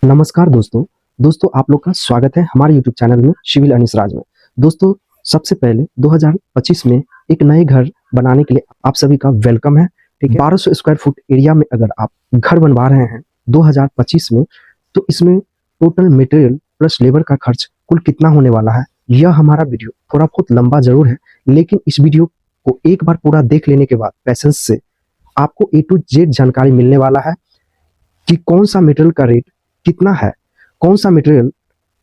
नमस्कार दोस्तों आप लोग का स्वागत है हमारे YouTube चैनल में सिविल अनीस राज में। दोस्तों सबसे पहले 2025 में एक नए घर बनाने के लिए आप सभी का वेलकम है। ठीक है, 1200 स्क्वायर फुट एरिया में अगर आप घर बनवा रहे हैं 2025 में, तो इसमें टोटल मटेरियल प्लस लेबर का खर्च कुल कितना होने वाला है, यह हमारा वीडियो थोड़ा बहुत लंबा जरूर है, लेकिन इस वीडियो को एक बार पूरा देख लेने के बाद पेशेंस से आपको A to Z जानकारी मिलने वाला है कि कौन सा मटेरियल का रेट कितना है, कौन सा मटेरियल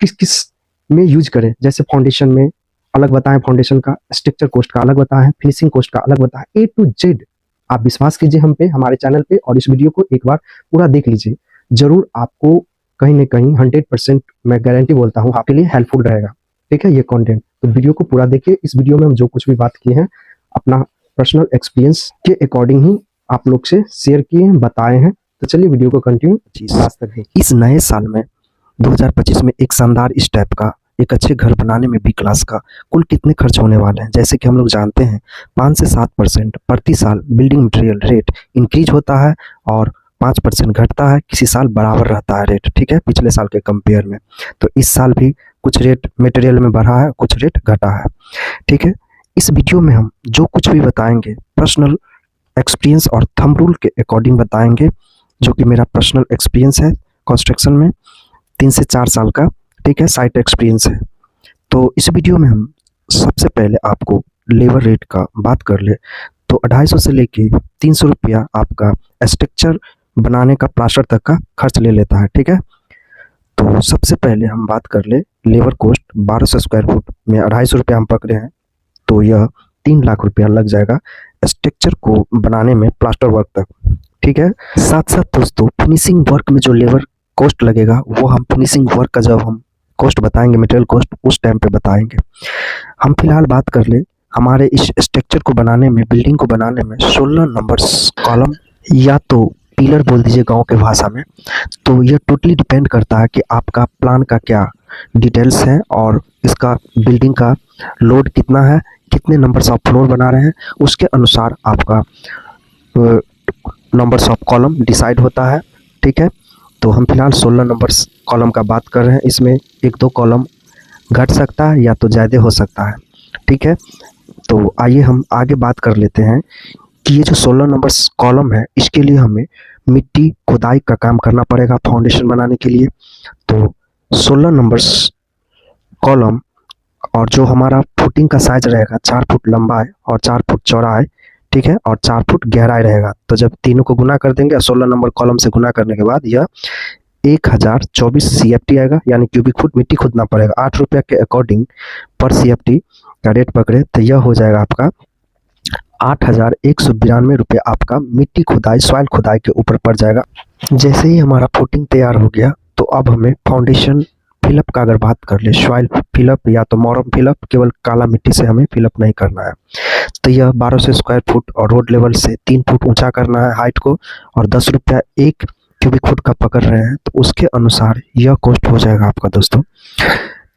किस किस में यूज करें। जैसे फाउंडेशन में अलग बताएं, फाउंडेशन का स्ट्रक्चर कॉस्ट का अलग बताएं, फिनिशिंग कॉस्ट का अलग बताएं, A to Z। आप विश्वास कीजिए हम पे, हमारे चैनल पे, और इस वीडियो को एक बार पूरा देख लीजिए, जरूर आपको कहीं ना कहीं 100% मैं गारंटी बोलता हूँ आपके लिए हेल्पफुल रहेगा। ठीक है, ये कंटेंट तो वीडियो को पूरा देखिए। इस वीडियो में हम जो कुछ भी बात किए हैं अपना पर्सनल एक्सपीरियंस के अकॉर्डिंग ही आप लोग से शेयर किए हैं, बताए हैं। तो चलिए वीडियो को कंटिन्यू करें। इस नए साल में 2025 में एक शानदार इस टाइप का एक अच्छे घर बनाने में बी क्लास का कुल कितने खर्च होने वाले हैं, जैसे कि हम लोग जानते हैं 5 से 7% प्रति साल बिल्डिंग मटेरियल रेट इंक्रीज होता है और 5% घटता है, किसी साल बराबर रहता है रेट। ठीक है, पिछले साल के कंपेयर में। तो इस साल भी कुछ रेट मटेरियल में बढ़ा है, कुछ रेट घटा है। ठीक है, इस वीडियो में हम जो कुछ भी बताएंगे पर्सनल एक्सपीरियंस और थंब रूल के अकॉर्डिंग बताएंगे, जो कि मेरा पर्सनल एक्सपीरियंस है कंस्ट्रक्शन में 3 से 4 साल का। ठीक है, साइट एक्सपीरियंस है। तो इस वीडियो में हम सबसे पहले आपको लेबर रेट का बात कर ले तो 250 से लेके 300 रुपया आपका स्ट्रक्चर बनाने का प्लास्टर तक का खर्च ले लेता है। ठीक है, तो सबसे पहले हम बात कर ले लेबर कॉस्ट 1200 स्क्वायर फुट में 250 रुपया हम पकड़े हैं, तो यह 3 लाख रुपया लग जाएगा स्ट्रक्चर को बनाने में प्लास्टर वर्क तक। ठीक है, साथ साथ दोस्तों फिनिशिंग वर्क में जो लेबर कॉस्ट लगेगा वो हम फिनिशिंग वर्क का जब हम कॉस्ट बताएंगे, मटेरियल कॉस्ट, उस टाइम पे बताएंगे। हम फिलहाल बात कर ले हमारे इस स्ट्रक्चर को बनाने में, बिल्डिंग को बनाने में 16 नंबर्स कॉलम या तो पिलर बोल दीजिए गांव के भाषा में। तो यह टोटली डिपेंड करता है कि आपका प्लान का क्या डिटेल्स है और इसका बिल्डिंग का लोड कितना है, कितने नंबर्स ऑफ फ्लोर बना रहे हैं, उसके अनुसार आपका नंबर्स ऑफ कॉलम डिसाइड होता है। ठीक है, तो हम फिलहाल 16 नंबर्स कॉलम का बात कर रहे हैं। इसमें 1-2 कॉलम घट सकता है या तो ज़्यादा हो सकता है। ठीक है, तो आइए हम आगे बात कर लेते हैं कि ये जो 16 नंबर्स कॉलम है, इसके लिए हमें मिट्टी खुदाई का काम करना पड़ेगा फाउंडेशन बनाने के लिए। तो 16 नंबर्स कॉलम और जो हमारा फुटिंग का साइज रहेगा 4 फुट लंबा है और 4 फुट चौड़ा है। ठीक है, और 4 फुट गहराई रहेगा। तो जब तीनों को गुना कर देंगे और 16 नंबर कॉलम से गुना करने के बाद यह 1024 CFT आएगा, यानी क्यूबिक फुट मिट्टी खोदना पड़ेगा। 8 रुपया के अकॉर्डिंग पर CFT का रेट पकड़े तो यह हो जाएगा आपका 8192 रुपये आपका मिट्टी खुदाई, सॉइल खुदाई के ऊपर पड़ जाएगा। जैसे ही हमारा फुटिंग तैयार हो गया तो अब हमें फाउंडेशन फिलअप का अगर बात कर ले, सॉइल फिलअप या तो मॉरम फिलअप, केवल काला मिट्टी से हमें फिलअप नहीं करना है। तो यह 1200 स्क्वायर फुट और रोड लेवल से 3 फुट ऊंचा करना है हाइट को, और 10 रुपया 1 क्यूबिक फुट का पकड़ रहे हैं, तो उसके अनुसार यह कॉस्ट हो जाएगा आपका दोस्तों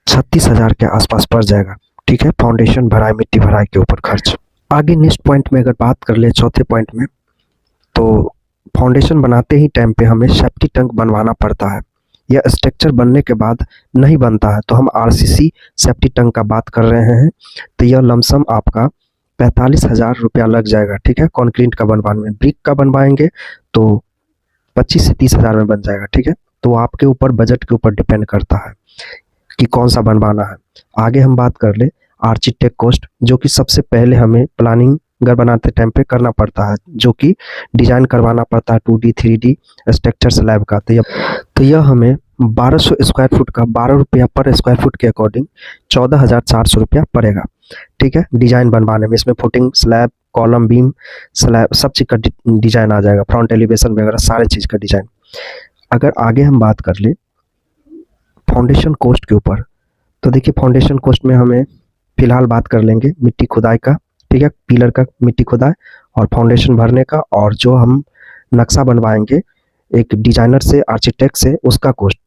36,000 के आसपास पड़ जाएगा। ठीक है, फाउंडेशन भराई, मिट्टी भराई के ऊपर खर्च। आगे नेक्स्ट पॉइंट में अगर बात कर ले, चौथे पॉइंट में, तो फाउंडेशन बनाते ही टाइम पे हमें सेफ्टी टैंक बनवाना पड़ता है। यह स्ट्रक्चर बनने के बाद नहीं बनता है, तो हम RCC सेफ्टी टैंक का बात कर रहे हैं। तो यह लमसम आपका 45,000 रुपया लग जाएगा। ठीक है, कंक्रीट का बनवाने में। ब्रिक का बनवाएंगे तो 25 से 30,000 में बन जाएगा। ठीक है, तो आपके ऊपर, बजट के ऊपर डिपेंड करता है कि कौन सा बनवाना है। आगे हम बात कर ले आर्किटेक्ट कॉस्ट, जो कि सबसे पहले हमें प्लानिंग घर बनाते टाइम पे करना पड़ता है, जो कि डिजाइन करवाना पड़ता है 2D 3D स्ट्रक्चर स्लैब का। तो यह हमें 1200 स्क्वायर फुट का 12 रुपया पर स्क्वायर फुट के अकॉर्डिंग 14,400 रुपया पड़ेगा। ठीक है, डिजाइन बनवाने में। इसमें footing, slab, column, beam, slab, सब चीज़ का डिजाइन आ जाएगा, फ्रंट एलिवेशन वगैरह सारे चीज़ का डिजाइन। अगर आगे हम बात कर ले फाउंडेशन कॉस्ट के ऊपर, तो देखिए फाउंडेशन कॉस्ट में हमें फिलहाल बात कर लेंगे मिट्टी खुदाई का। ठीक है, पिलर का मिट्टी खुदाई और फाउंडेशन भरने का, और जो हम नक्शा बनवाएंगे एक डिजाइनर से, आर्किटेक्ट से, उसका कॉस्ट।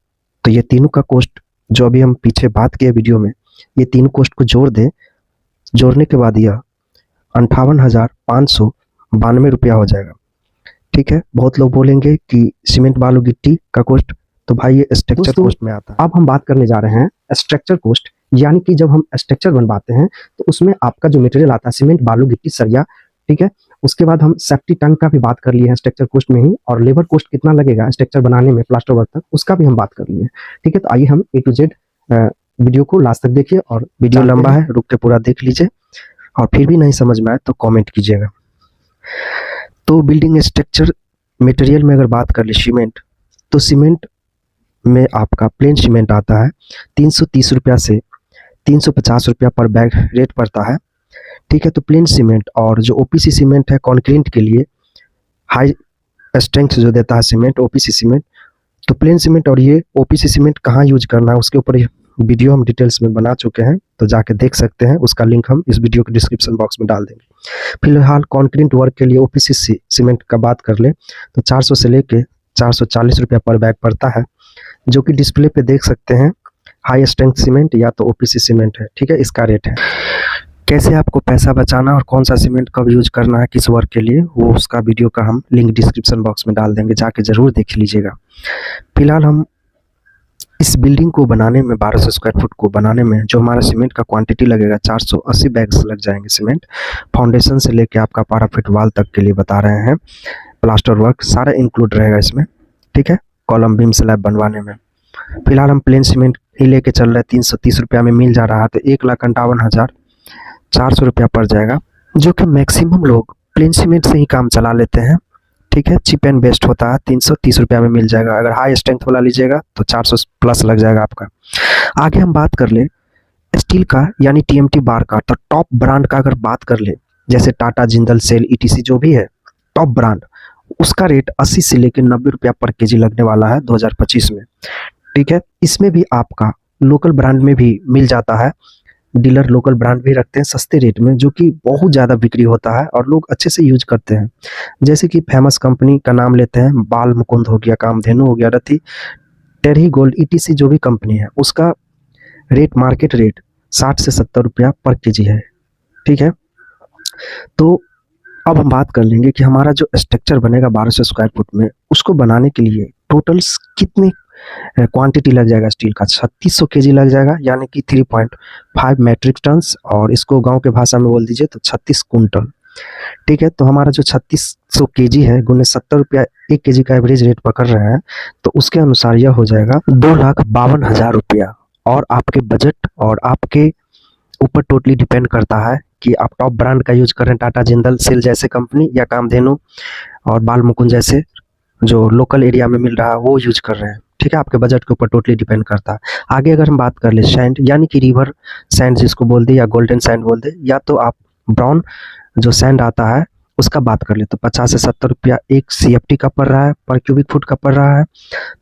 तो ये तीनों का कॉस्ट जो अभी हम पीछे बात किए वीडियो में, ये तीनों कॉस्ट को जोड़ दें, जोड़ने के बाद यह 58,592 रुपया हो जाएगा। ठीक है, बहुत लोग बोलेंगे कि सीमेंट बालू गिट्टी का कॉस्ट तो भाई ये स्ट्रक्चर कॉस्ट में आता है। अब हम बात करने जा रहे हैं स्ट्रक्चर कॉस्ट, यानी कि जब हम स्ट्रक्चर बनवाते हैं तो उसमें आपका जो मटेरियल आता है सीमेंट, बालू, गिट्टी, सरिया, ठीक है। उसके बाद हम सेफ्टी टैंक का भी बात कर लिए हैं स्ट्रक्चर कॉस्ट में ही, और लेबर कॉस्ट कितना लगेगा स्ट्रक्चर बनाने में प्लास्टर वर्क तक, उसका भी हम बात कर लिए हैं, ठीक है। तो आइए हम A to Z वीडियो को लास्ट तक देखिए, और वीडियो लंबा है, रुक के पूरा देख लीजिए, और फिर भी नहीं समझ में आए तो कमेंट कीजिएगा। तो बिल्डिंग स्ट्रक्चर मटेरियल में अगर बात कर ले सीमेंट, तो सीमेंट में आपका प्लेन सीमेंट आता है 330 रुपया से 350 रुपया पर बैग रेट पड़ता है, ठीक है। तो प्लेन सीमेंट, और जो OPC सीमेंट है कंक्रीट के लिए हाई स्ट्रेंथ जो देता है सीमेंट, OPC सीमेंट। तो प्लेन सीमेंट और ये OPC सीमेंट कहाँ यूज करना है उसके ऊपर वीडियो हम डिटेल्स में बना चुके हैं, तो जाके देख सकते हैं, उसका लिंक हम इस वीडियो के डिस्क्रिप्शन बॉक्स में डाल देंगे। फिलहाल कंक्रीट वर्क के लिए OPC सीमेंट का बात कर ले तो 400 से लेके 440 रुपया पर बैग पड़ता है, जो कि डिस्प्ले पे देख सकते हैं। हाई स्ट्रेंथ सीमेंट या तो OPC सीमेंट है, ठीक है, इसका रेट है। कैसे आपको पैसा बचाना और कौन सा सीमेंट कब यूज करना है किस वर्क के लिए, वो उसका वीडियो का हम लिंक डिस्क्रिप्शन बॉक्स में डाल देंगे, जाके जरूर देख लीजिएगा। फिलहाल हम इस बिल्डिंग को बनाने में 1200 स्क्वायर फुट को बनाने में जो हमारा सीमेंट का क्वांटिटी लगेगा 480 बैग्स लग जाएंगे सीमेंट, फाउंडेशन से लेके आपका पैराफिट वाल तक के लिए बता रहे हैं। प्लास्टर वर्क सारा इंक्लूड रहेगा इसमें, ठीक है, कॉलम बीम स्लैब बनवाने में। फिलहाल हम प्लेन सीमेंट ही लेके चल रहे हैं, 330 रुपया में मिल जा रहा है, तो 1,58,400 रुपया पड़ जाएगा, जो कि मैक्सिमम लोग प्लेन सीमेंट से ही काम चला लेते हैं, ठीक है। चीप एंड बेस्ट होता है, 330 रुपया में मिल जाएगा। अगर हाई स्ट्रेंथ वाला लीजिएगा तो 400 प्लस लग जाएगा आपका। आगे हम बात कर ले स्टील का, यानी TMT बार का, तो टॉप ब्रांड का अगर बात कर ले, जैसे टाटा, जिंदल, सेल, ETC जो भी है टॉप ब्रांड, उसका रेट 80 से लेकर 90 रुपया पर केजी लगने वाला है 2025 में, ठीक है। इसमें भी आपका लोकल ब्रांड में भी मिल जाता है, डीलर लोकल ब्रांड भी रखते हैं सस्ते रेट में, जो कि बहुत ज़्यादा बिक्री होता है और लोग अच्छे से यूज करते हैं। जैसे कि फेमस कंपनी का नाम लेते हैं, बाल मुकुंद हो गया, कामधेनु हो गया, रथी, टेरी गोल्ड, ETC जो भी कंपनी है, उसका रेट मार्केट रेट 60 से 70 रुपया पर केजी है, ठीक है। तो अब हम बात कर लेंगे कि हमारा जो स्ट्रक्चर बनेगा 1200 स्क्वायर फुट में, उसको बनाने के लिए टोटल्स कितने क्वांटिटी लग जाएगा स्टील का। 3600 केजी लग जाएगा, यानी कि 3.5 मैट्रिक टन्स, और इसको गांव के भाषा में बोल दीजिए तो 36 कुंटल, ठीक है। तो हमारा जो 3600 केजी है गुने 70 रुपया 1 केजी का एवरेज रेट पकड़ रहे हैं, तो उसके अनुसार यह हो जाएगा 2,52,000 रुपया। और आपके बजट और आपके ऊपर टोटली डिपेंड करता है कि आप टॉप ब्रांड का यूज करें, टाटा, जिंदल, सेल जैसे कंपनी, या कामधेनु और बाल मुकुंद जैसे जो लोकल एरिया में मिल रहा है वो यूज कर रहे हैं, ठीक है। आपके बजट के ऊपर टोटली डिपेंड करता है। आगे अगर हम बात कर ले सैंड, यानी कि रिवर सैंड जिसको बोल दे, या गोल्डन सैंड बोल दे, या तो आप ब्राउन जो सैंड आता है उसका बात कर ले, तो 50 से 70 रुपया एक CFT का पड़ रहा है, पर क्यूबिक फुट का पड़ रहा है।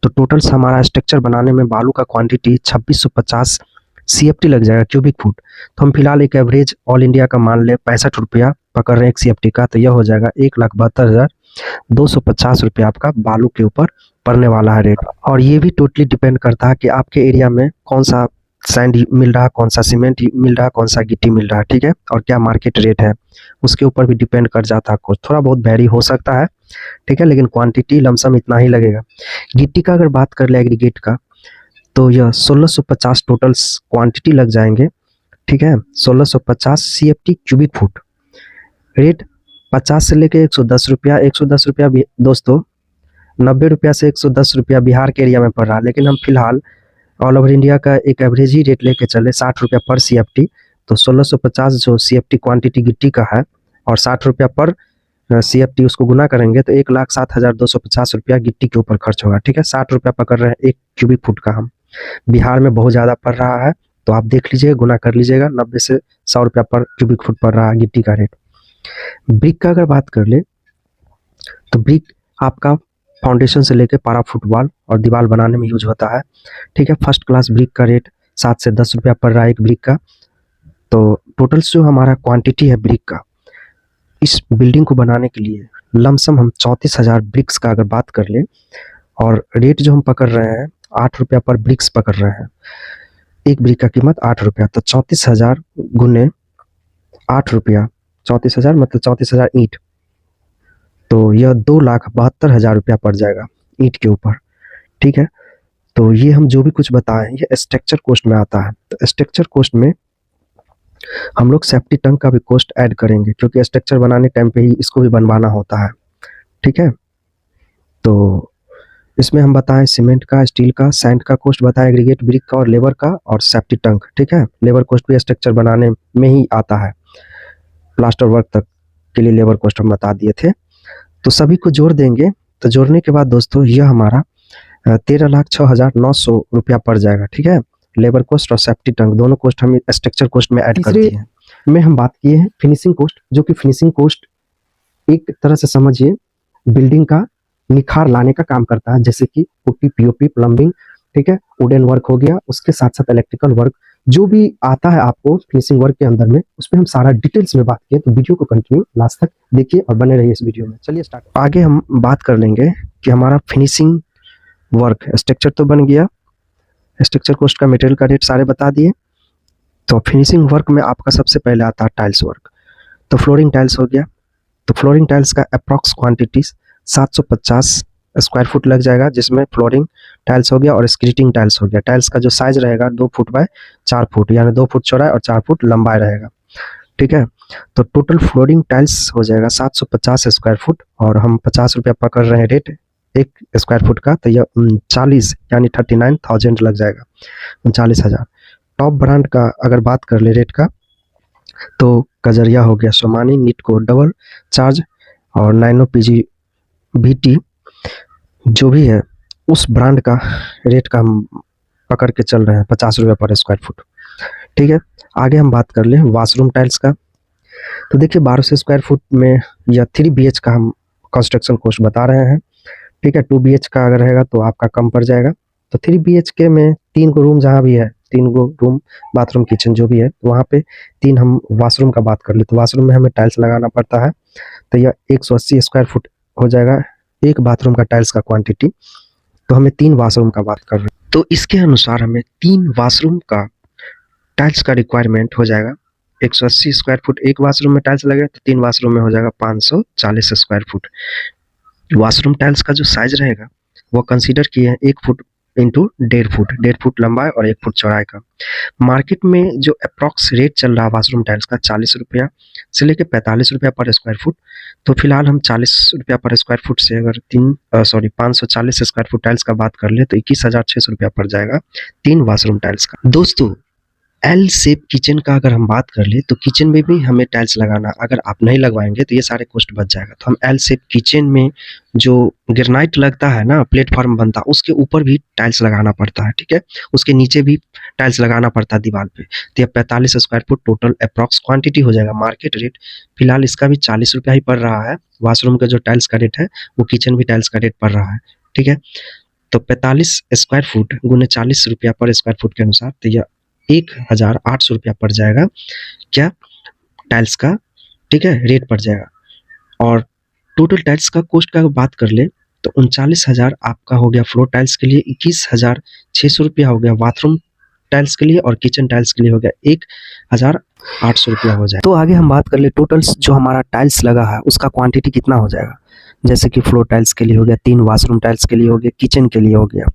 तो टोटल हमारा स्ट्रक्चर बनाने में बालू का क्वांटिटी 2650 CFT लग जाएगा क्यूबिक फुट। तो हम फिलहाल एक एवरेज ऑल इंडिया का मान ले 65 रुपया पकड़ रहे हैं एक CFT का, तो यह हो जाएगा 1,72,250 रुपया आपका बालू के ऊपर पड़ने वाला है रेट। और ये भी टोटली डिपेंड करता है कि आपके एरिया में कौन सा सैंड मिल रहा है, कौन सा सीमेंट मिल रहा है, कौन सा गिट्टी मिल रहा है, ठीक है, और क्या मार्केट रेट है, उसके ऊपर भी डिपेंड कर जाता है। कुछ थोड़ा बहुत वेरी हो सकता है, ठीक है, लेकिन क्वांटिटी लमसम इतना ही लगेगा। गिट्टी का अगर बात कर ले एग्रीगेट का, तो यह 1650 टोटल क्वांटिटी लग जाएंगे, ठीक है। 1650 CFT क्यूबिक फुट, रेट 50 से लेके 110 रुपया। 110 रुपया दोस्तों 90 रुपया से 110 रुपया बिहार के एरिया में पड़ रहा है, लेकिन हम फिलहाल ऑल ओवर इंडिया का एक एवरेज ही रेट लेके चले 60 रुपया पर CFT। तो 1650 जो CFT क्वांटिटी गिट्टी का है, और 60 रुपया पर CFT उसको गुना करेंगे तो 1,07,250 रुपया गिट्टी के ऊपर खर्च होगा, ठीक है। 60 रुपया पकड़ रहे हैं एक क्यूबिक फुट का, हम बिहार में बहुत ज़्यादा पड़ रहा है, तो आप देख लीजिएगा, गुना कर लीजिएगा, 90 से 100 रुपया पर क्यूबिक फुट पड़ रहा है गिट्टी का रेट। ब्रिक का अगर बात कर ले, तो ब्रिक आपका फाउंडेशन से लेकर पैराफुट वाल और दीवार बनाने में यूज होता है, ठीक है। फर्स्ट क्लास ब्रिक का रेट 7 से 10 रुपया पड़ रहा है एक ब्रिक का। तो टोटल जो हमारा क्वांटिटी है ब्रिक का इस बिल्डिंग को बनाने के लिए लमसम हम 34,000 ब्रिक्स का अगर बात कर ले, और रेट जो हम पकड़ रहे हैं 8 रुपया पर ब्रिक्स पकड़ रहे हैं, एक ब्रिक का कीमत 8 रुपया, तो 34,000 गुने 8 रुपया, 34,000 मतलब 34,000 ईंट, तो यह 2,72,000 रुपया पड़ जाएगा ईंट के ऊपर, ठीक है। तो ये हम जो भी कुछ बताएं ये स्ट्रक्चर कॉस्ट में आता है। तो स्ट्रक्चर कॉस्ट में हम लोग सेफ्टी टंक का भी कॉस्ट ऐड करेंगे, क्योंकि स्ट्रक्चर बनाने टाइम पे ही इसको भी बनवाना होता है, ठीक है। तो इसमें हम बताएं सीमेंट का, स्टील का, सैंड का कॉस्ट बताएं, एग्रीगेट ब्रिक का और लेबर का, और सेफ्टी टंक, ठीक है। लेबर कॉस्ट भी स्ट्रक्चर बनाने में ही आता है, प्लास्टर वर्क तक के लिए लेबर कॉस्ट हम बता दिए थे। तो सभी को जोड़ देंगे, तो जोड़ने के बाद दोस्तों यह हमारा 13,06,900 रुपया पड़ जाएगा, ठीक है। लेबर कॉस्ट और सेफ्टी टंक दोनों कॉस्ट हम स्ट्रक्चर कॉस्ट में ऐड कर दिए हैं। में हम बात किए हैं फिनिशिंग कॉस्ट, जो कि फिनिशिंग कॉस्ट एक तरह से समझिए बिल्डिंग का निखार लाने का काम करता है, जैसे कि पुट्टी, पीओपी, प्लम्बिंग, ठीक है, वुडन वर्क हो गया, उसके साथ साथ इलेक्ट्रिकल वर्क जो भी आता है आपको फिनिशिंग वर्क के अंदर में, उस पर हम सारा डिटेल्स में बात किए। तो वीडियो को कंटिन्यू लास्ट तक देखिए और बने रहिए इस वीडियो में। चलिए स्टार्ट। आगे हम बात कर लेंगे कि हमारा फिनिशिंग वर्क स्ट्रक्चर तो बन गया, स्ट्रक्चर कॉस्ट का, मटेरियल का रेट सारे बता दिए। तो फिनिशिंग वर्क में आपका सबसे पहले आता है टाइल्स वर्क। तो फ्लोरिंग टाइल्स हो गया, तो फ्लोरिंग टाइल्स का अप्रॉक्स क्वांटिटी 750 स्क्वायर फुट लग जाएगा, जिसमें फ्लोरिंग टाइल्स हो गया और स्क्रीटिंग टाइल्स हो गया। टाइल्स का जो साइज रहेगा 2 फुट बाय 4 फुट, यानी 2 फुट चौड़ाई और 4 फुट लंबाई रहेगा, ठीक है। तो टोटल फ्लोरिंग टाइल्स हो जाएगा 750 स्क्वायर फुट, और हम 50 रुपया पकड़ रहे हैं रेट एक स्क्वायर फुट का, तो यह 39 यानी 39,000 लग जाएगा, 39,000। टॉप ब्रांड का अगर बात कर ले रेट का, तो कजरिया हो गया, सोमानी, नीटको डबल चार्ज और नाइनो पीजी बीटी जो भी है उस ब्रांड का रेट का हम पकड़ के चल रहे हैं 50 रुपये पर स्क्वायर फुट, ठीक है। आगे हम बात कर ले वाशरूम टाइल्स का। तो देखिए 1200 स्क्वायर फुट में या 3 BH का हम कंस्ट्रक्शन कॉस्ट बता रहे हैं, ठीक है। 2 BH का अगर रहेगा तो आपका कम पड़ जाएगा। तो 3 BHK में 3 गो रूम जहाँ भी है, 3 गो रूम, बाथरूम, किचन जो भी है, तो वहाँ पे 3 हम वाशरूम का बात कर ले, तो वाशरूम में हमें टाइल्स लगाना पड़ता है। तो यह 180 स्क्वायर फुट हो जाएगा एक बाथरूम का टाइल्स का क्वांटिटी। तो हमें 3 वाशरूम का बात कर रहे हैं, तो इसके अनुसार हमें 3 वाशरूम का टाइल्स का रिक्वायरमेंट हो जाएगा। 180 स्क्वायर फुट एक वाशरूम में टाइल्स लगे, तो 3 वाशरूम में हो जाएगा 540 स्क्वायर फुट। वाशरूम टाइल्स का जो साइज रहेगा वो कंसीडर किए हैं 1 फुट इंटू 1.5 फुट लंबाई और 1 फुट चौड़ाई का। मार्केट में जो अप्रॉक्स रेट चल रहा है वाशरूम टाइल्स का 40 रुपया से लेकर 45 रुपया पर स्क्वायर फुट। तो फिलहाल हम 40 रुपया पर स्क्वायर फुट से अगर 540 स्क्वायर फुट टाइल्स का बात कर ले, तो 21,600 रुपया पड़ जाएगा 3 वाशरूम टाइल्स का। दोस्तों एल शेप किचन का अगर हम बात कर ले, तो किचन में भी हमें टाइल्स लगाना, अगर आप नहीं लगवाएंगे तो ये सारे कॉस्ट बच जाएगा। तो हम एल शेप किचन में जो ग्रेनाइट लगता है ना, प्लेटफॉर्म बनता है, उसके ऊपर भी टाइल्स लगाना पड़ता है, ठीक है। उसके नीचे भी टाइल्स लगाना पड़ता है दीवार पे। तो यह 45 square foot total approx quantity हो जाएगा। मार्केट रेट फिलहाल इसका भी 40 रुपया ही पड़ रहा है। वाशरूम का जो टाइल्स का रेट है वो किचन भी टाइल्स का रेट पड़ रहा है, ठीक है। तो 45 स्क्वायर फुट गुने 40 रुपया पर स्क्वायर फुट के अनुसार, तो यह 1,800 रुपया पड़ जाएगा क्या टाइल्स का, ठीक है, रेट पड़ जाएगा। और टोटल टाइल्स का कॉस्ट का बात कर ले, तो 39,000 आपका हो गया फ्लोर टाइल्स के लिए, 21,600 रुपया हो गया बाथरूम टाइल्स के लिए, और किचन टाइल्स के लिए हो गया 1,800 रुपया हो जाए। तो आगे हम बात कर ले टोटल्स जो हमारा टाइल्स लगा है उसका क्वांटिटी कितना हो जाएगा। जैसे कि फ्लोर टाइल्स के लिए हो गया, 3 वाशरूम टाइल्स के लिए हो गया, किचन के लिए हो गया,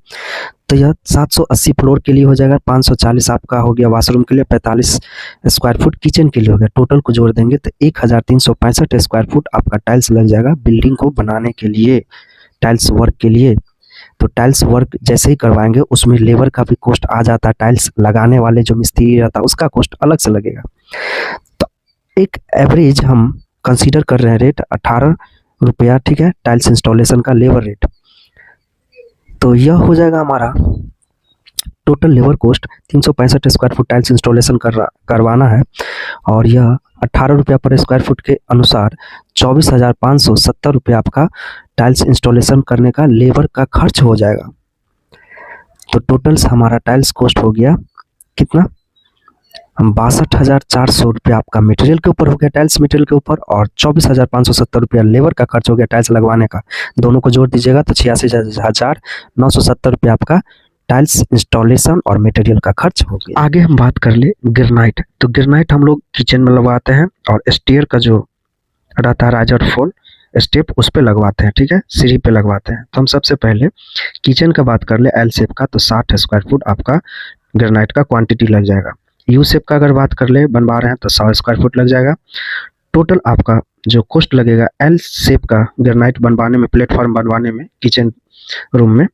तो यह 780 फ्लोर के लिए हो जाएगा, 540 आपका हो गया वाशरूम के लिए, 45 स्क्वायर फुट किचन के लिए हो गया। टोटल को जोड़ देंगे तो 1,365 स्क्वायर फुट आपका टाइल्स लग जाएगा बिल्डिंग को बनाने के लिए, टाइल्स वर्क के लिए। तो टाइल्स वर्क जैसे ही करवाएंगे उसमें लेबर का भी कॉस्ट आ जाता है, टाइल्स लगाने वाले जो मिस्त्री रहता है उसका कॉस्ट अलग से लगेगा। तो एक एवरेज हम कंसीडर कर रहे हैं रेट 18 रुपया, ठीक है, टाइल्स इंस्टॉलेशन का लेबर रेट। तो यह हो जाएगा हमारा total labour cost 365 square foot tiles installation करवाना है, और यह 18 रुपया पर स्क्वायर फुट के अनुसार 24,570 रुपया आपका टाइल्स इंस्टॉलेशन करने का लेबर का खर्च हो जाएगा। तो टोटल्स हमारा टाइल्स कॉस्ट हो गया कितना, 62,400 रुपया आपका मटेरियल के ऊपर हो गया, टाइल्स मटेरियल के ऊपर, और 24,570 रुपया लेबर का खर्च हो गया टाइल्स लगवाने का। दोनों को जोड़ दीजिएगा तो 86,970 रुपया आपका टाइल्स इंस्टॉलेशन और मटेरियल का खर्च हो गया। आगे हम बात कर ले ग्रेनाइट। तो ग्रेनाइट हम लोग किचन में लगवाते हैं, और स्टेयर का जो रहता है राइज और फॉल, स्टेप उस पे लगवाते हैं, ठीक है, सीढ़ी पे लगवाते हैं। तो हम सबसे पहले किचन का बात कर ले एल शेप का, तो 60 स्क्वायर फुट आपका ग्रेनाइट का क्वांटिटी लग जाएगा। यू शेप का अगर बात कर ले बनवा रहे हैं तो 100 स्क्वायर फुट लग जाएगा। टोटल आपका जो कॉस्ट लगेगा एल शेप का ग्रेनाइट बनवाने में, प्लेटफॉर्म बनवाने में किचन रूम में,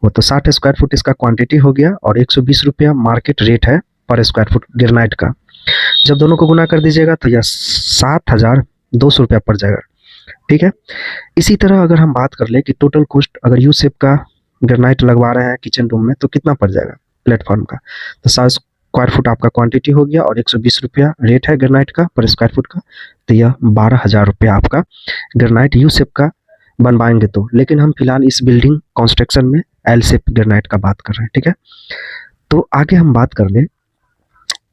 वो तो 60 स्क्वायर फुट इसका क्वांटिटी हो गया और 120 रुपया मार्केट रेट है पर स्क्वायर फुट ग्रेनाइट का। जब दोनों को गुना कर दीजिएगा तो यह 7,200 रुपया पड़ जाएगा, ठीक है। इसी तरह अगर हम बात कर ले कि टोटल कॉस्ट अगर यू शेप का ग्रेनाइट लगवा रहे हैं किचन रूम में तो कितना पड़ जाएगा प्लेटफॉर्म का, तो 100 स्क्वायर फुट आपका क्वांटिटी हो गया और 120 रुपया रेट है ग्रेनाइट का पर स्क्वायर फुट का, तो यह 12,000 रुपया आपका ग्रेनाइट यू शेप का बनवाएंगे तो। लेकिन हम फिलहाल इस बिल्डिंग कंस्ट्रक्शन में एल शेप ग्रेनाइट का बात कर रहे हैं, ठीक है। तो आगे हम बात कर ले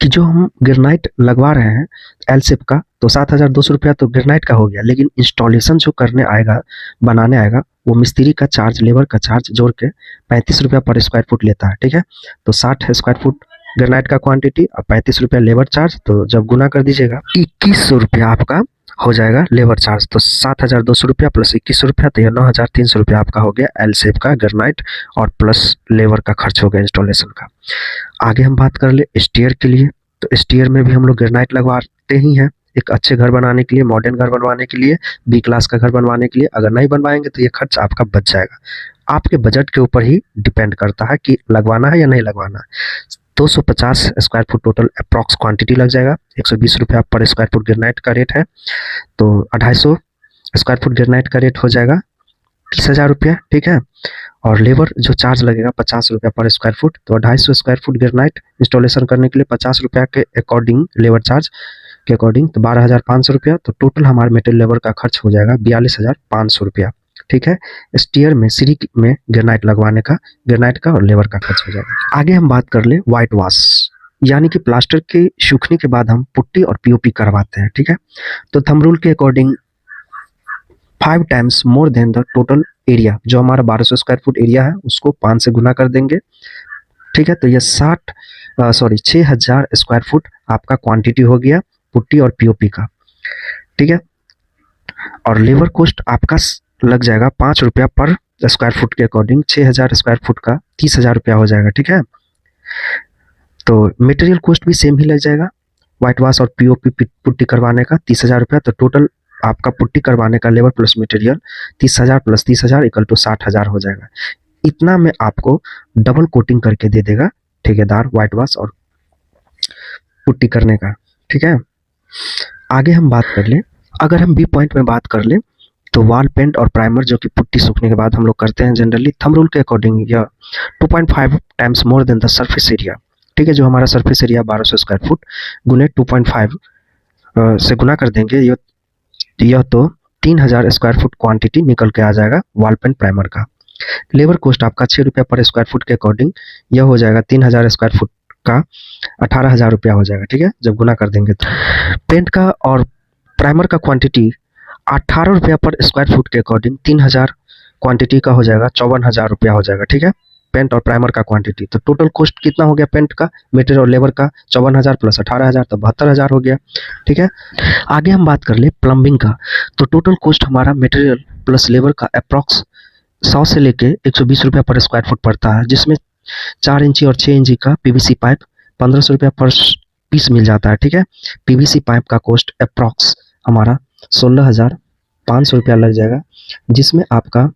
कि जो हम ग्रेनाइट लगवा रहे हैं एल शेप का, तो 7,200 रुपया तो ग्रेनाइट का हो गया, लेकिन इंस्टॉलेशन जो करने आएगा, बनाने आएगा, वो मिस्त्री का चार्ज, लेबर का चार्ज जोड़ के 35 रुपया पर स्क्वायर फुट लेता है, ठीक है। तो 60 स्क्वायर फुट ग्रेनाइट का क्वांटिटी और 35 रुपया लेबर चार्ज, तो जब गुना कर दीजिएगा 2100 रुपया आपका हो जाएगा लेबर चार्ज। तो 7,200 रुपया प्लस 2100 रुपया, तो यह 9,300 रुपया आपका हो गया एल शेप का ग्रेनाइट और प्लस लेबर का खर्च हो गया इंस्टॉलेशन का। आगे हम बात कर ले स्टेयर के लिए, तो स्टेयर में भी हम लोग ग्रेनाइट लगवाते ही हैं एक अच्छे घर बनाने के लिए, मॉडर्न घर बनवाने के लिए, बी क्लास का घर बनवाने के लिए। अगर नहीं बनवाएंगे तो ये खर्च आपका बच जाएगा। आपके बजट के ऊपर ही डिपेंड करता है कि लगवाना है या नहीं लगवाना है। 250 square foot total approx quantity लग जाएगा। 120 रुपया पर स्क्वायर फुट ग्रेनाइट का रेट है, तो 250 स्क्वायर फुट ग्रेनाइट का रेट हो जाएगा 30,000 रुपया, ठीक है। और लेबर जो चार्ज लगेगा 50 रुपया पर स्क्वायर फुट, तो 250 स्क्वायर फुट ग्रेनाइट इंस्टॉलेशन करने के लिए 50 रुपया के अकॉर्डिंग, लेबर चार्ज के अकॉर्डिंग, तो 12,500 रुपया। तो टोटल हमारे मेटेरियल लेबर का खर्च हो जाएगा 42,500 रुपया, ठीक है। स्टेयर में, सीढ़ी में ग्रेनाइट लगवाने का, ग्रेनाइट का और लेबर का खर्च हो जाएगा। आगे हम बात कर ले व्हाइट वॉश, यानी कि प्लास्टर के सूखने के बाद हम पुट्टी और पीओपी करवाते हैं, ठीक है। तो थंब रूल के according 5 times more than the total area, जो हमारा 1200 स्क्वायर फुट एरिया है उसको 5 से गुना कर देंगे, ठीक है। तो ये 6,000 स्क्वायर फुट आपका क्वांटिटी हो गया पुट्टी और पीओपी का, ठीक है। और लेबर कॉस्ट आपका लग जाएगा 5 रुपया पर स्क्वायर फुट के अकॉर्डिंग, 6,000 स्क्वायर फुट का 30,000 रुपया हो जाएगा, ठीक है। तो मटेरियल कॉस्ट भी सेम ही लग जाएगा, व्हाइट वॉश और पीओपी पुट्टी करवाने का 30,000 रुपया। तो टोटल आपका पुट्टी करवाने का labour plus material 30,000 plus 30,000 equal to 60,000 हो जाएगा। इतना में आपको डबल कोटिंग करके दे देगा ठेकेदार व्हाइट वॉश और पुट्टी करने का, ठीक है। आगे हम बात कर ले, अगर हम बी पॉइंट में बात कर ले तो वॉल पेंट और प्राइमर जो कि पुट्टी सूखने के बाद हम लोग करते हैं जनरली, थंब रूल के अकॉर्डिंग यह 2.5 times more than the surface area, ठीक है। जो हमारा सरफेस एरिया 1200 स्क्वायर फुट गुने 2.5 से गुना कर देंगे, यह तो 3,000 स्क्वायर फुट क्वांटिटी निकल के आ जाएगा वॉल पेंट प्राइमर का। लेबर कॉस्ट आपका 6 रुपया पर स्क्वायर फुट के अकॉर्डिंग यह हो जाएगा 3,000 स्क्वायर फुट का 18,000 रुपया हो जाएगा, ठीक है, जब गुना कर देंगे तो। पेंट का और प्राइमर का क्वांटिटी 18 रुपया पर स्क्वायर फुट के अकॉर्डिंग 3,000 क्वांटिटी का हो जाएगा 54,000 रुपया हो जाएगा, ठीक है, पेंट और प्राइमर का क्वांटिटी। तो टोटल कॉस्ट कितना हो गया पेंट का, मटेरियल और लेबर का 54,000 प्लस 18,000 तो 72,000 हो गया, ठीक है। आगे हम बात कर ले प्लम्बिंग का, तो टोटल कॉस्ट हमारा मटेरियल प्लस लेबर का अप्रॉक्स 100 से लेके 120 रुपया पर स्क्वायर फुट पड़ता है, जिसमें 4 इंची और 6 इंची का पीवीसी पाइप 1500 रुपया पर पीस मिल जाता है, ठीक है। पीवीसी पाइप का कॉस्ट अप्रॉक्स हमारा 16,500 रुपया लग जाएगा, जिसमें आपका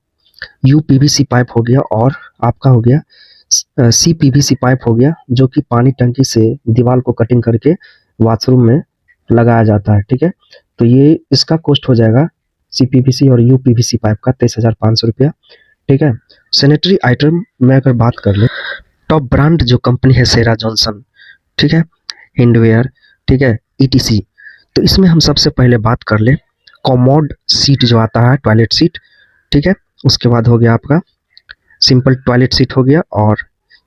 यू पीवीसी पाइप हो गया और आपका हो गया सी पीवीसी पाइप हो गया, जो कि पानी टंकी से दीवार को कटिंग करके वॉशरूम में लगाया जाता है, ठीक है। तो ये इसका कॉस्ट हो जाएगा सी पीवीसी और यू पीवीसी पाइप का 23,500 रुपया, ठीक है। सैनिटरी आइटम में अगर बात कर ले, टॉप ब्रांड जो कंपनी है सेरा जॉनसन, ठीक है, हिंडवेयर, ठीक है, ईटीसी। तो इसमें हम सबसे पहले बात कर ले कॉमोड सीट जो आता है, टॉयलेट सीट, ठीक है। उसके बाद हो गया आपका सिंपल टॉयलेट सीट हो गया और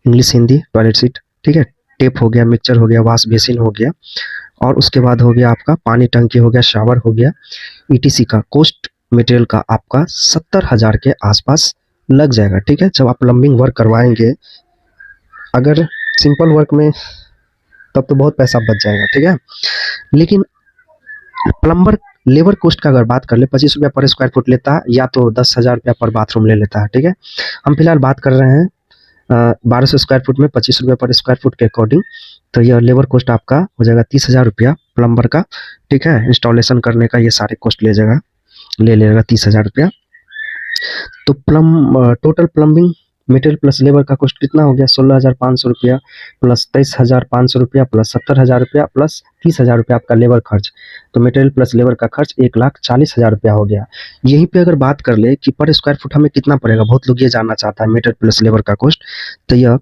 इंग्लिश हिंदी टॉयलेट सीट, ठीक है। टेप हो गया, मिक्सचर हो गया, वॉश बेसिन हो गया और उसके बाद हो गया आपका पानी टंकी हो गया, शावर हो गया। ईटीसी का कॉस्ट मटेरियल का आपका 70,000 के आसपास लग जाएगा, ठीक है। जब आप प्लम्बिंग वर्क करवाएंगे अगर सिंपल वर्क में तब तो बहुत पैसा बच जाएगा, ठीक है। लेकिन प्लम्बर लेबर कॉस्ट का अगर बात कर ले 25 रुपया पर स्क्वायर फुट लेता है या तो 10,000 रुपया पर बाथरूम ले लेता है। ठीक है, हम फिलहाल बात कर रहे हैं 1200 स्क्वायर फुट में 25 रुपया पर स्क्वायर फुट के अकॉर्डिंग। तो यह लेबर कॉस्ट आपका हो जाएगा 30,000 रुपया प्लम्बर का। ठीक है, इंस्टॉलेशन करने का ये सारे कॉस्ट ले लेगा 30,000 रुपया। तो total plumbing material plus labour का कॉस्ट कितना हो गया? 16,500 रुपया प्लस 23,500 रुपया प्लस 70,000 रुपया प्लस 30,000 रुपया आपका लेबर खर्च। तो मटेरियल प्लस लेबर का खर्च 1,40,000 रुपया हो गया। यहीं पे अगर बात कर ले कि पर स्क्वायर फुट हमें कितना पड़ेगा, बहुत लोग ये जानना चाहता है मटेरियल प्लस लेबर का कॉस्ट। तो यह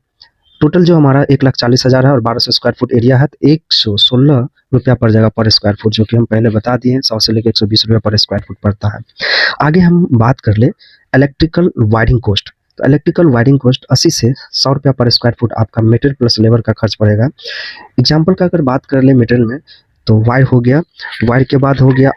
टोटल जो हमारा 1,40,000 है और 1200 स्क्वायर फुट एरिया है, तो 116 रुपया पड़ जाएगा पर स्क्वायर फुट, जो कि हम पहले बता दिए हैं 100 से लेकर 120 रुपया पर स्क्वायर फुट पड़ता है। आगे हम बात कर ले इलेक्ट्रिकल वायरिंग कॉस्ट। तो इलेक्ट्रिकल वायरिंग कॉस्ट 80 से 100 रुपया पर स्क्वायर फुट आपका मटेरियल प्लस लेबर का खर्च पड़ेगा। एग्जाम्पल का अगर बात कर ले मटेरियल में, तो वायर हो गया, वायर के बाद हो गया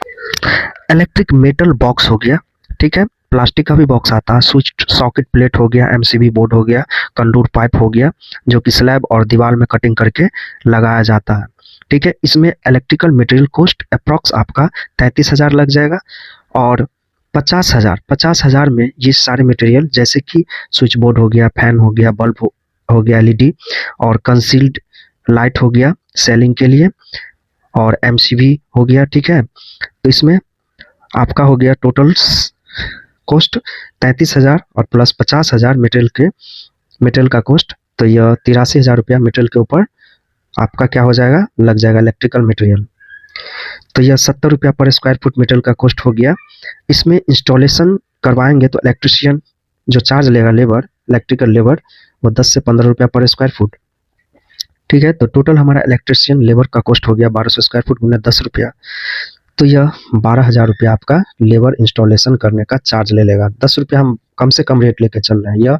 इलेक्ट्रिक मेटल बॉक्स हो गया। ठीक है, प्लास्टिक का भी बॉक्स आता है, स्विच सॉकेट प्लेट हो गया, एमसीबी बोर्ड हो गया, कंडूर पाइप हो गया, जो कि स्लैब और दीवार में कटिंग करके लगाया जाता है। ठीक है, इसमें इलेक्ट्रिकल मटेरियल कॉस्ट अप्रॉक्स आपका 33,000 लग जाएगा। और 50,000 में ये सारे मटेरियल जैसे कि स्विच बोर्ड हो गया, फैन हो गया, बल्ब हो गया एलईडी, और कंसील्ड लाइट हो गया सेलिंग के लिए, और एमसीबी हो गया। ठीक है, तो इसमें आपका हो गया टोटल कॉस्ट 33,000 और प्लस 50,000 मटेरियल का कॉस्ट। तो यह 83,000 रुपया मटेरियल के ऊपर आपका क्या हो जाएगा, लग जाएगा इलेक्ट्रिकल मटेरियल। तो यह 70 रुपया पर स्क्वायर फुट मटेरियल का कॉस्ट हो गया। इसमें इंस्टॉलेशन करवाएंगे तो इलेक्ट्रिशियन जो चार्ज लेगा लेबर, इलेक्ट्रिकल लेबर, वो 10 से 15 रुपया पर स्क्वायर फुट। ठीक है, तो टोटल हमारा इलेक्ट्रिशियन लेबर का कॉस्ट हो गया 1200 स्क्वायर फुट गुना 10 रुपया। तो यह 12,000 रुपया आपका लेबर इंस्टॉलेशन करने का चार्ज ले लेगा। 10 रुपया हम कम से कम रेट लेके चल रहे हैं, यह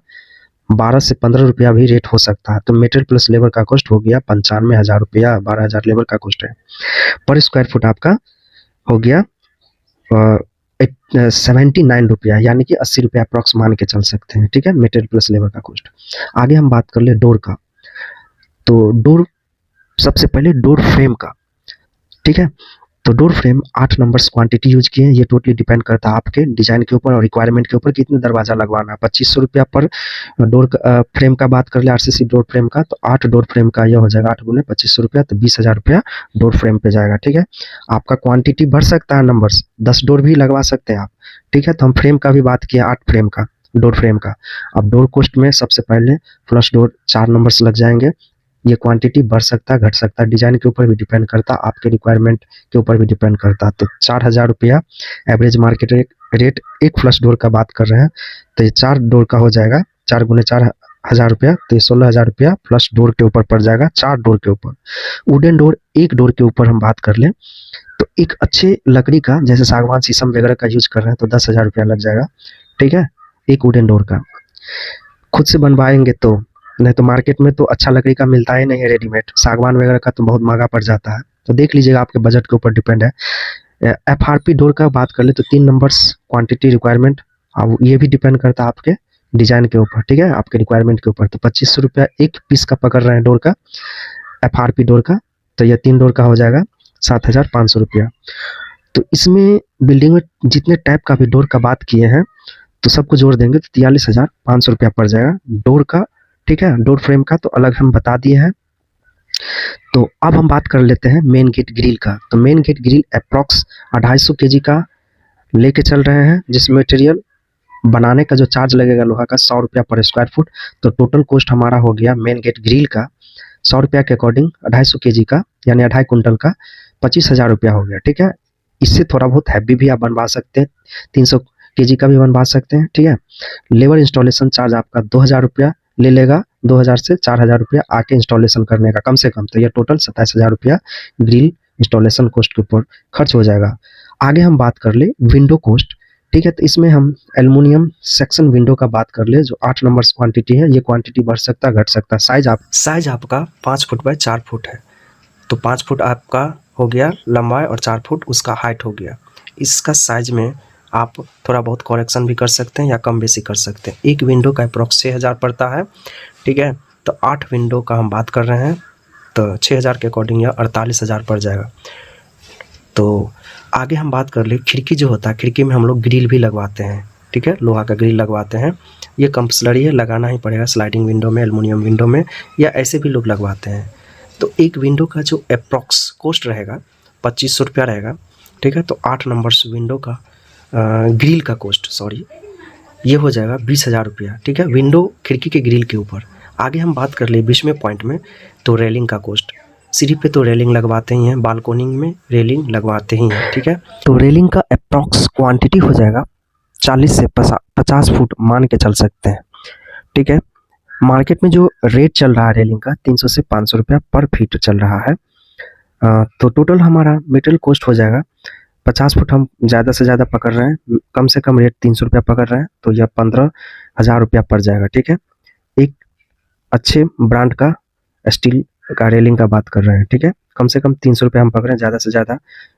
12 से 15 रुपया भी रेट हो सकता है। तो मटेरियल प्लस लेबर का कॉस्ट हो गया 95,000 रुपया, 12,000 लेबर का कॉस्ट है। पर स्क्वायर फुट आपका हो गया 79 रुपया, यानी कि 80 रुपया अप्रॉक्स मान के चल सकते हैं। ठीक है, मटेरियल प्लस लेबर का कॉस्ट। आगे हम बात कर ले डोर का। तो डोर, सबसे पहले डोर फ्रेम का। ठीक है, तो door frame 8 numbers quantity use किए हैं। ये टोटली डिपेंड करता है आपके डिजाइन के ऊपर और रिक्वायरमेंट के ऊपर कितने दरवाजा लगवाना है। 2500 रुपया पर डोर फ्रेम का बात कर ले आरसीसी डोर फ्रेम का, तो 8 डोर फ्रेम का यह हो जाएगा 8 गुने 2500 रुपया, तो 20,000 रुपया डोर फ्रेम पे जाएगा। ठीक है, आपका क्वांटिटी बढ़ सकता है, नंबर्स 10 डोर भी लगवा सकते हैं आप। ठीक है, तो हम फ्रेम का भी बात किया 8 फ्रेम का, डोर फ्रेम का। अब डोर कॉस्ट में सबसे पहले फ्लश डोर 4 नंबर्स लग जाएंगे। ये क्वांटिटी बढ़ सकता है, घट सकता है, डिजाइन के ऊपर भी डिपेंड करता है, आपके रिक्वायरमेंट के ऊपर भी डिपेंड करता है। तो 4,000 रुपया एवरेज मार्केट रेट एक फ्लश डोर का बात कर रहे हैं, तो ये 4 डोर का हो जाएगा, 4 गुने 4,000 रुपया, तो ये 16,000 रुपया फ्लश डोर के ऊपर पड़ जाएगा, 4 डोर के ऊपर। वुडन डोर, एक डोर के ऊपर हम बात कर लें तो एक अच्छे लकड़ी का, जैसे सागवान शीशम वगैरह का यूज कर रहे हैं, तो 10,000 रुपया लग जाएगा। ठीक है, एक वुडन डोर का। खुद से बनवाएंगे तो, नहीं तो मार्केट में तो अच्छा लकड़ी का मिलता ही नहीं है रेडीमेड, सागवान वगैरह का तो बहुत महंगा पड़ जाता है। तो देख लीजिएगा, आपके बजट के ऊपर डिपेंड है। एफआरपी डोर का बात कर ले तो 3 नंबर्स क्वांटिटी रिक्वायरमेंट, अब ये भी डिपेंड करता है आपके डिजाइन के ऊपर। ठीक है, आपके रिक्वायरमेंट के ऊपर। तो 2500 रुपया एक पीस का पकड़ रहे हैं डोर का, एफआरपी डोर का। तो यह 3 डोर का हो जाएगा 7,500 रुपया। तो इसमें बिल्डिंग में जितने टाइप का भी डोर का बात किए हैं, तो सबको जोड़ देंगे तो 43,500 रुपया पड़ जाएगा डोर का। ठीक है, डोर फ्रेम का तो अलग हम बता दिए हैं। तो अब हम बात कर लेते हैं मेन गेट ग्रिल का। तो main gate grill approx 250 KG का लेके चल रहे हैं, जिस मटेरियल बनाने का जो चार्ज लगेगा लोहा का 100 रुपया पर स्क्वायर फुट। तो टोटल कॉस्ट हमारा हो गया मेन गेट ग्रिल का 100 रुपया के अकॉर्डिंग 250 केजी का, यानी 2.5 कुंटल का 25,000 रुपया हो गया। ठीक है, इससे थोड़ा बहुत हैवी भी आप बनवा सकते हैं, 300 केजी का भी बनवा सकते हैं। ठीक है, लेबर इंस्टॉलेशन चार्ज आपका 2,000 रुपया ले लेगा, 2,000 से 4,000 रुपया आके इंस्टॉलेशन करने का कम से कम। तो यह टोटल 27,000 रुपया ग्रिल इंस्टॉलेशन कॉस्ट के ऊपर खर्च हो जाएगा। आगे हम बात कर ले विंडो कॉस्ट। ठीक है, तो इसमें हम एल्युमिनियम सेक्शन विंडो का बात कर ले, जो 8 नंबर्स क्वांटिटी है। ये क्वांटिटी बढ़ सकता है, घट सकता है। साइज आपका 5 फुट बाय 4 फुट है, तो 5 फुट आपका हो गया लंबाई और 4 फुट उसका हाइट हो गया। इसका साइज में आप थोड़ा बहुत करेक्शन भी कर सकते हैं या कम बेसी कर सकते हैं। एक विंडो का अप्रॉक्स 6,000 पड़ता है। ठीक है, तो 8 विंडो का हम बात कर रहे हैं, तो 6,000 के अकॉर्डिंग यह 48,000 पड़ जाएगा। तो आगे हम बात कर ले, खिड़की जो होता है, खिड़की में हम लोग ग्रिल भी लगवाते हैं, ठीक है, लोहा का ग्रिल लगवाते हैं। ये कंपल्सरी है, लगाना ही पड़ेगा स्लाइडिंग विंडो में, एल्युमिनियम विंडो में, या ऐसे भी लोग लगवाते हैं। तो एक विंडो का जो अप्रॉक्स कॉस्ट रहेगा 2500 रुपया रहेगा, ठीक है। तो 8 नंबर्स विंडो का ग्रिल का कॉस्ट, सॉरी, ये हो जाएगा 20,000 रुपया, ठीक है, विंडो खिड़की के ग्रिल के ऊपर। आगे हम बात कर ले 20वें पॉइंट में, तो रेलिंग का कॉस्ट। सीढ़ी पे तो रेलिंग लगवाते ही हैं, बालकोनी में रेलिंग लगवाते ही हैं, ठीक है। तो रेलिंग का अप्रॉक्स क्वांटिटी हो जाएगा 40 से 50 फुट मान के चल सकते हैं, ठीक है। मार्केट में जो रेट चल रहा है रेलिंग का 300 से 500 रुपया पर फीट चल रहा है। तो टोटल हमारा मटेरियल कॉस्ट हो जाएगा 50 फुट हम ज़्यादा से ज़्यादा पकड़ रहे हैं, कम से कम रेट 300 रुपया पकड़ रहे हैं, तो यह 15,000 रुपया पड़ जाएगा, ठीक है। एक अच्छे ब्रांड का स्टील का रेलिंग का बात कर रहे हैं, ठीक है। कम से कम 300 रुपया हम पकड़ रहे हैं, ज़्यादा से ज़्यादा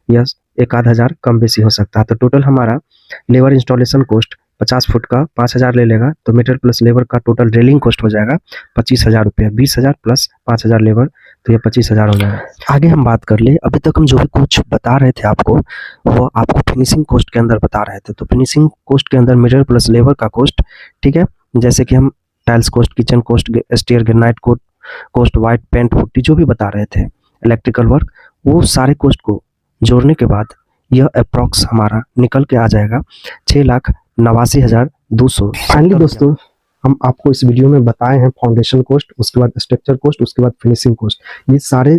यह 1-आध हज़ार कम बेसी हो सकता है। तो टोटल हमारा लेबर इंस्टॉलेशन कॉस्ट 50 फुट का 5,000 ले लेगा, तो मटेरियल प्लस लेबर का टोटल रेलिंग कॉस्ट हो जाएगा 25,000 रुपया। 20,000 प्लस 5,000 लेबर, तो ये 25,000 हो जाएगा। आगे हम बात कर ले, अभी तक हम जो भी कुछ बता रहे थे आपको, वो आपको फिनिशिंग कॉस्ट के अंदर बता रहे थे। तो फिनिशिंग कॉस्ट के अंदर मटेरियल प्लस लेबर का कॉस्ट, ठीक है, जैसे कि हम tiles cost, kitchen cost, stair granite cost, white paint putty जो भी बता रहे थे, इलेक्ट्रिकल वर्क, वो सारे कॉस्ट को जोड़ने के बाद यह अप्रॉक्स हमारा निकल के आ जाएगा 6,89,200। फाइनली दोस्तों, हम आपको इस वीडियो में बताए हैं फाउंडेशन कॉस्ट, उसके बाद स्ट्रक्चर कॉस्ट, उसके बाद फिनिशिंग कॉस्ट। ये सारे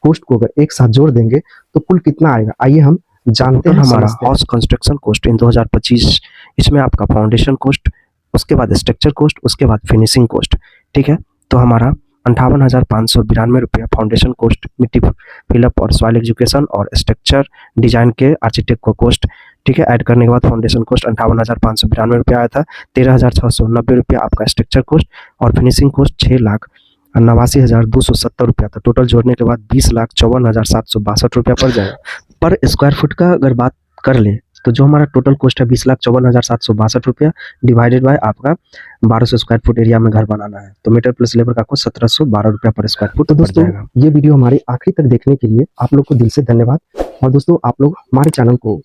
कॉस्ट को अगर एक साथ जोड़ देंगे तो कुल कितना आएगा, आइए हम जानते हैं। हमारा हाउस कंस्ट्रक्शन कॉस्ट इन 2025, इसमें आपका फाउंडेशन कॉस्ट, उसके बाद स्ट्रक्चर कॉस्ट, उसके बाद फिनिशिंग कॉस्ट, ठीक है। तो हमारा 58,592 रुपया फाउंडेशन कॉस्ट, मिट्टी फिलअप और सॉइल एजुकेशन और स्ट्रक्चर डिजाइन के आर्किटेक्ट को कॉस्ट, ठीक है, ऐड करने के बाद फाउंडेशन कॉस्ट 58,592 रुपया आया था। 13,690 रुपया आपका स्ट्रक्चर कॉस्ट, और फिनिशिंग कॉस्ट 6,89,270 रुपया था। टोटल जोड़ने के बाद 20,54,762 रुपया पड़ जाएगा। पर स्क्वायर फुट का अगर बात कर ले, तो जो हमारा टोटल कॉस्ट है 20,54,762 रुपया, डिवाइडेड बाय आपका 1200 स्क्वायर फुट एरिया में घर बनाना है, तो मीटर प्लस लेबर का कॉस्ट 1712 रुपया पर स्क्वायर फुट। तो दोस्तों, ये वीडियो हमारी आखिरी तक देखने के लिए आप लोग को दिल से धन्यवाद। और दोस्तों, आप लोग हमारे चैनल को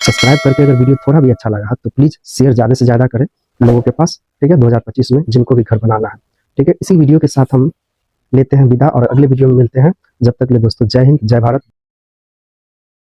सब्सक्राइब करके अगर वीडियो थोड़ा भी अच्छा लगा तो प्लीज शेयर ज़्यादा से ज़्यादा करें लोगों के पास, ठीक है, 2025 में जिनको भी घर बनाना है, ठीक है। इसी वीडियो के साथ हम लेते हैं विदा और अगले वीडियो में मिलते हैं। जब तक के लिए दोस्तों, जय हिंद, जय भारत।